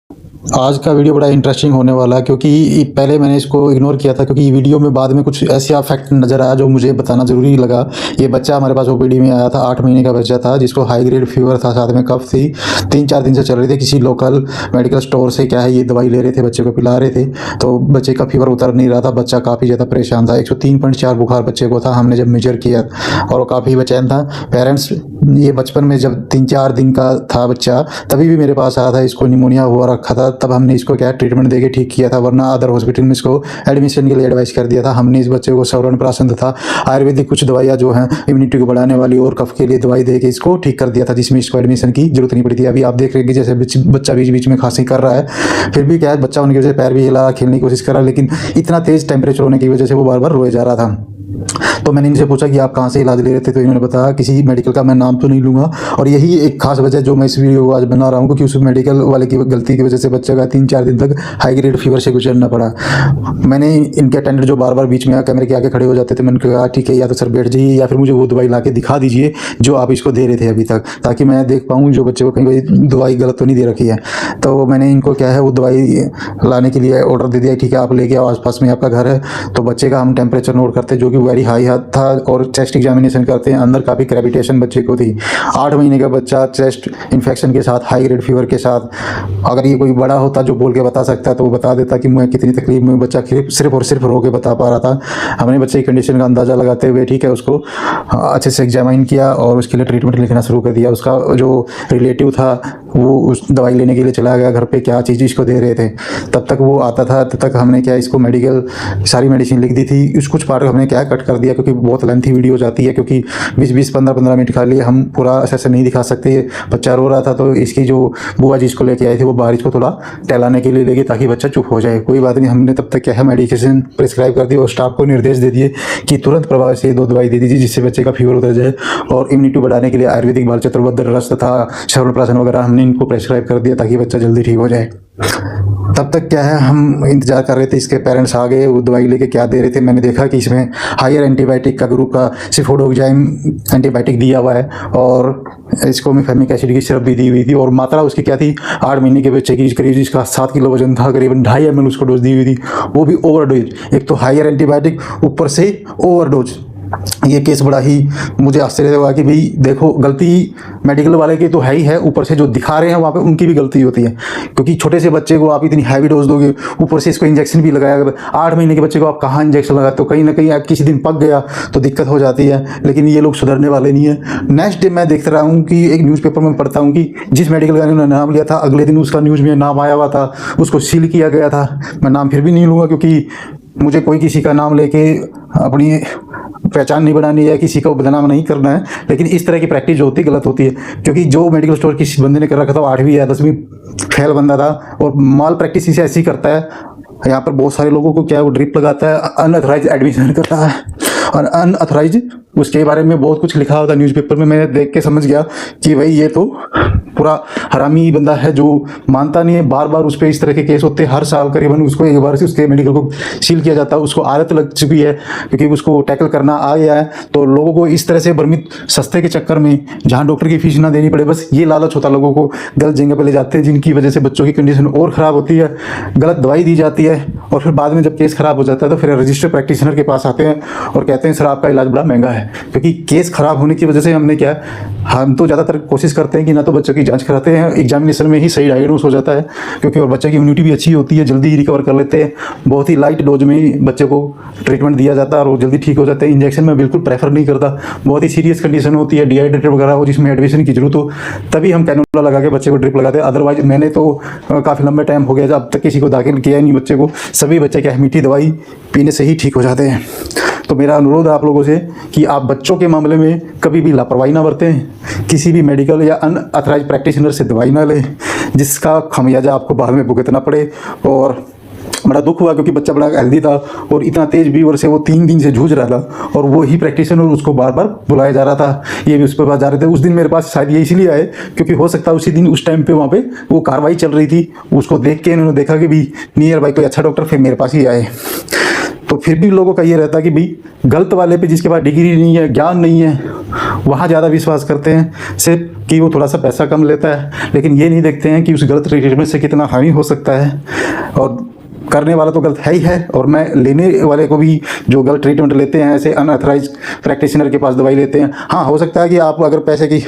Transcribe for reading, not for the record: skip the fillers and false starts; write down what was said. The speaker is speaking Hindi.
आज का वीडियो बड़ा इंटरेस्टिंग होने वाला है क्योंकि पहले मैंने इसको इग्नोर किया था क्योंकि वीडियो में बाद में कुछ ऐसा फैक्ट नज़र आया जो मुझे बताना ज़रूरी लगा। ये बच्चा हमारे पास ओपीडी में आया था, 8 महीने का बच्चा था जिसको हाई ग्रेड फीवर था, साथ में कफ थी, 3-4 दिन से चल रही थी। किसी लोकल मेडिकल स्टोर से क्या है ये दवाई ले रहे थे, बच्चे को पिला रहे थे, तो बच्चे का फीवर उतर नहीं रहा था। बच्चा काफ़ी ज़्यादा परेशान था, 103.4 बुखार बच्चे को था। हमने जब मेजर किया और वो काफ़ी बेचैन था। पेरेंट्स ये बचपन में जब 3-4 दिन का था बच्चा तभी भी मेरे पास आया था, इसको निमोनिया हुआ रखा था, तब हमने इसको क्या ट्रीटमेंट देके ठीक किया था, वरना अदर हॉस्पिटल में इसको एडमिशन के लिए एडवाइस कर दिया था। हमने इस बच्चे को सौरनप्राशन तथा आयुर्वेदिक कुछ दवाइयाँ जो हैं इम्यूनिटी को बढ़ाने वाली और कफ के लिए दवाई दे के इसको ठीक कर दिया था, जिसमें इसको एडमिशन की जरूरत नहीं पड़ी थी। अभी आप देख रहे हैं कि जैसे बच्चा बीच बीच में खांसी कर रहा है, फिर भी क्या है बच्चा होने की वजह से पैर भी हिला, खेलने की कोशिश कर रहा है, लेकिन इतना तेज टेम्परेचर होने की वजह से वो बार बार रोए जा रहा था। तो मैंने इनसे पूछा कि आप कहाँ से इलाज ले रहे थे, तो इन्होंने बताया किसी मेडिकल का, मैं नाम तो नहीं लूँगा। और यही एक खास वजह जो मैं इस वीडियो को आज बना रहा हूँ, क्योंकि उस मेडिकल वाले की गलती की वजह से बच्चे का 3-4 दिन तक हाई ग्रेड फीवर से गुजरना पड़ा। मैंने इनके अटेंडेंट जो बार बार बीच में कैमरे के आगे खड़े हो जाते थे, मैंने कहा ठीक है या तो सर बैठ जाइए या फिर मुझे वो दवाई ला के दिखा दीजिए जो आप इसको दे रहे थे अभी तक, ताकि मैं देख पाऊँ जो बच्चे को कहीं कोई दवाई गलत तो नहीं दे रखी है। तो मैंने इनको क्या है वो दवाई लाने के लिए ऑर्डर दे दिया, ठीक है आप लेके आओ, आसपास में आपका घर है। तो बच्चे का हम टेम्परेचर नोट करते जो कि वेरी हाई था और चेस्ट एग्जामिनेशन करते हैं, अंदर काफ़ी क्रेविटेशन बच्चे को थी। 8 महीने का बच्चा चेस्ट इन्फेक्शन के साथ, हाई ग्रेड फीवर के साथ, अगर ये कोई बड़ा होता जो बोल के बता सकता तो वो बता देता कि मैं कितनी तकलीफ में, बच्चा सिर्फ और सिर्फ रो के बता पा रहा था। हमने बच्चे की कंडीशन का अंदाज़ा लगाते हुए ठीक है उसको अच्छे से एग्जामिन किया और उसके लिए ट्रीटमेंट लिखना शुरू कर दिया। उसका जो रिलेटिव था वो उस दवाई लेने के लिए चला गया घर पे, क्या चीज़ इसको दे रहे थे, तब तक वो आता था, तब तक हमने क्या इसको मेडिकल सारी मेडिसिन लिख दी थी। कुछ पार्ट हमने क्या कट कर दिया क्योंकि बहुत लेंथी वीडियो हो जाती है, क्योंकि 20-20, 15-15 मिनट खाली हम पूरा ऐसे नहीं दिखा सकते। बच्चा रो रहा था तो इसकी जो बुआ जी इसको लेके आई थी वो बाहर इसको थोड़ा टहलाने के लिए ले गई ताकि बच्चा चुप हो जाए। कोई बात नहीं, हमने तब तक क्या है मेडिकेशन प्रिस्क्राइब कर दी और स्टाफ को निर्देश दे दिए कि तुरंत प्रभाव से 2 दवाई दे दीजिए जिससे बच्चे का फीवर उतर जाए। और इम्यूनिटी बढ़ाने के लिए आयुर्वेदिक बालचंद्र रस तथा च्यवनप्राशन वगैरह हमने इनको प्रेस्क्राइब कर दिया ताकि बच्चा जल्दी ठीक हो जाए। तब तक क्या है हम इंतजार कर रहे थे, इसके पेरेंट्स आ गए, वो दवाई लेके क्या दे रहे थे। मैंने देखा कि इसमें हायर एंटीबायोटिक का ग्रुप का सिफोडोक्साइम एंटीबायोटिक दिया हुआ है और इसको मिफेमिक एसिड की सिरप भी दी हुई थी और मात्रा उसकी क्या थी, 8 महीने के बच्चे की करीब जिसका 7 किलो वजन था, करीबन 2.5 ml उसको डोज दी हुई थी, वो भी ओवरडोज। एक तो हायर एंटीबायोटिक ऊपर से ओवरडोज। ये केस बड़ा ही मुझे आश्चर्य हुआ कि भाई देखो गलती मेडिकल वाले की तो है ही है, ऊपर से जो दिखा रहे हैं वहाँ पे उनकी भी गलती होती है, क्योंकि छोटे से बच्चे को आप इतनी हैवी डोज दोगे, ऊपर से इसको इंजेक्शन भी लगाया। 8 महीने के बच्चे को आप कहाँ इंजेक्शन लगाते हो, कहीं ना कहीं किसी दिन पक गया तो दिक्कत हो जाती है, लेकिन ये लोग सुधरने वाले नहीं है। नेक्स्ट डे मैं देखता रहा हूँ कि एक न्यूज़पेपर में पढ़ता हूँ कि जिस मेडिकल का उन्होंने नाम लिया था अगले दिन उसका न्यूज़ में नाम आया हुआ था, उसको सील किया गया था। मैं नाम फिर भी नहीं लूँगा क्योंकि मुझे कोई किसी का नाम लेके अपनी पहचान नहीं बनानी है, किसी को बदनाम नहीं करना है, लेकिन इस तरह की प्रैक्टिस जो होती है गलत होती है। क्योंकि जो मेडिकल स्टोर किसी बंदे ने कर रखा था वो 8वीं या 10वीं फेल बंदा था और माल प्रैक्टिस इसे ऐसी करता है। यहाँ पर बहुत सारे लोगों को क्या वो ड्रिप लगाता है, अनऑथराइज एडमिशन करता है और अनऑथराइज उसके बारे में बहुत कुछ लिखा हुआ था न्यूज़पेपर में। मैं देख के समझ गया कि भाई ये तो पूरा हरामी बंदा है जो मानता नहीं है। बार बार उस पर इस तरह के केस होते हैं, हर साल करीबन उसको एक बार से उसके मेडिकल को सील किया जाता है। उसको आदत लग चुकी है क्योंकि उसको टैकल करना आ गया है, तो लोगों को इस तरह से भ्रमित सस्ते के चक्कर में जहाँ डॉक्टर की फीस ना देनी पड़े, बस ये लालच होता लोगों को, गलत जगह पर ले जाते हैं, जिनकी वजह से बच्चों की कंडीशन और ख़राब होती है, गलत दवाई दी जाती है और फिर बाद में जब केस ख़राब हो जाता है तो फिर रजिस्टर प्रैक्टिशनर के पास आते हैं और कहते हैं सर आपका इलाज बड़ा महंगा है। क्योंकि केस ख़राब होने की वजह से हमने क्या हम तो ज़्यादातर कोशिश करते हैं कि ना तो बच्चों की जांच कराते हैं, एग्जामिनेशन में ही सही डायग्नोस हो जाता है, क्योंकि और बच्चे की इम्यूनिटी भी अच्छी होती है, जल्दी ही रिकवर कर लेते हैं। बहुत ही लाइट डोज में बच्चे को ट्रीटमेंट दिया जाता है और वो जल्दी ठीक हो जाते हैं। इंजेक्शन में बिल्कुल प्रेफर नहीं करता, बहुत ही सीरियस कंडीशन होती है, डिहाइड्रेटेड वगैरह हो जिसमें एडमिशन की जरूरत हो तभी हम कैनुला लगा के बच्चे को ड्रिप लगाते हैं। अदरवाइज मैंने तो काफ़ी लंबे टाइम हो गया जब तक किसी को दाखिल किया नहीं बच्चे को। सभी बच्चे क्या मीठी दवाई पीने से ही ठीक हो जाते हैं। तो मेरा अनुरोध है आप लोगों से कि आप बच्चों के मामले में कभी भी लापरवाही ना बरतें, किसी भी मेडिकल या अनऑथराइज प्रैक्टिशनर से दवाई ना लें जिसका खमियाजा आपको बाद में भुगतना पड़े। और बड़ा दुख हुआ क्योंकि बच्चा बड़ा हेल्दी था और इतना तेज फीवर से वो 3 दिन से जूझ रहा था और वो ही प्रैक्टिशनर उसको बार बार बुलाया जा रहा था, ये भी उस पर पास जा रहे थे। उस दिन मेरे पास शायद ये इसलिए आए क्योंकि हो सकता है उसी दिन उस टाइम पे वहाँ पे वो कार्रवाई चल रही थी, उसको देख के इन्होंने देखा कि भी नियर बाई कोई अच्छा डॉक्टर, फिर मेरे पास ही आए। तो तो फिर भी लोगों का ये रहता है कि भाई गलत वाले पे जिसके पास डिग्री नहीं है, ज्ञान नहीं है, वहाँ ज़्यादा विश्वास करते हैं सिर्फ कि वो थोड़ा सा पैसा कम लेता है, लेकिन ये नहीं देखते हैं कि उस गलत ट्रीटमेंट से कितना हानि हो सकता है। और करने वाला तो गलत है ही है, और मैं लेने वाले को भी जो गलत ट्रीटमेंट लेते हैं ऐसे अनऑथराइज प्रैक्टिशनर के पास दवाई लेते हैं, हाँ हो सकता है कि आप अगर पैसे की